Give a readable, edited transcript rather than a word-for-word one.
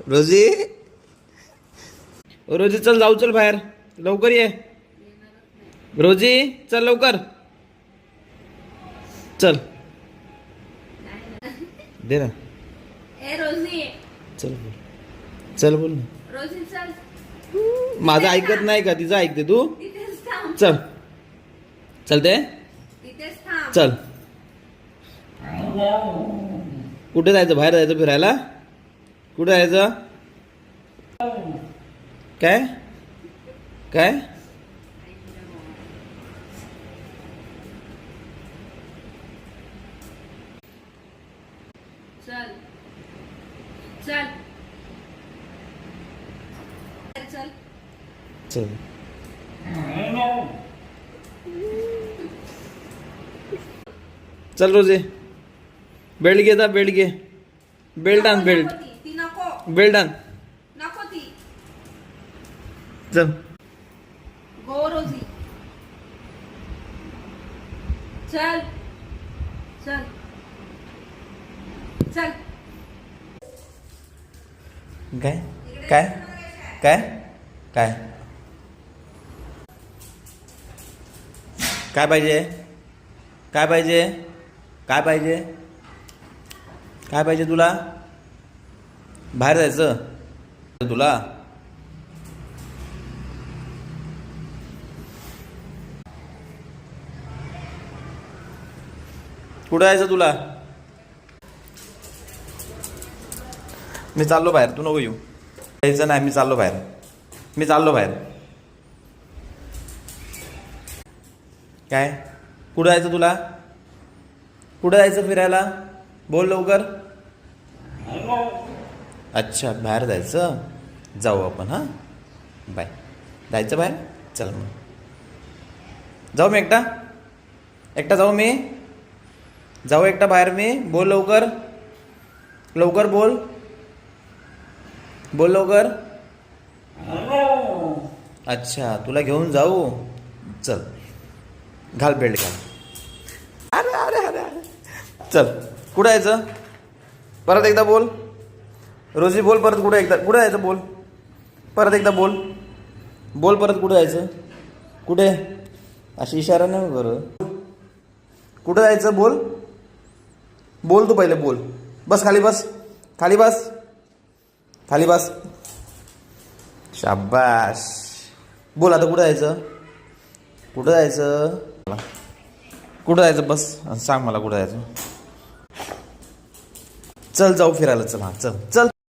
रोजी, रोजी चल जाऊ, चल बाहेर लवकर ये. रोजी चल लवकर, चल दे ना. ए रोजी, चल बोल, चल बोल ना. रोजी चल. माझं ऐकत नाही का? तिचं ऐकते तू. तिथेच थांब. चल चलते, तिथेच थांब. चल. कुठे जायचं? बाहेर जायचं फिरायला? कुठे जायचं? काय काय? चल चल चल. चल. चल रोजी, बेल्ट घे, जा बेल्ट घे. बेल्ट आण, बेल्ट ती नको. बेल्ट आण. नको ती. चल. गो रोजी. चल चल चल. काय काय काय काय काय पाहिजे? काय पाहिजे? काय पाहिजे? काय पाहिजे तुला? बाहेर जायचं तुला? कुठं जायचं तुला? मी चाललो बाहेर, तू नको येऊ. जायचं नाही, मी चाललो बाहेर. मी चाललो बाहेर. काय? कुठं जायचं तुला? कुठं जायचं फिरायला? बोल लवकर. अच्छा, बाहेर जायचं. जाऊ आपण. हां बाय. जायचं बाहेर? चल मग जाऊ. मी एकटा एकटा जाऊ. मी जाऊ एकटा बाहेर. मी बोल लवकर, लवकर बोल. बोल लवकर. अच्छा, तुला घेऊन जाऊ. चल, घाल बेल्ट घाल. अरे अरे अरे अरे. चल. कुठं जायचं? परत एकदा बोल. रोजी बोल परत. कुठं एकदा कुठं जायचं बोल. परत एकदा बोल. बोल परत. कुठं जायचं? कुठे? अशी इशारा नाही बरं. कुठं जायचं बोल. बोल तू पहिले बोल. बस खाली बस. खाली बस. खाली बस. शाबाश. बोल आता. कुठं जायचं? कुठं जायचं? कुठं जायचं? बस सांग मला कुठं जायचं. चल जाऊ फिरायला. चल. हां चल चल.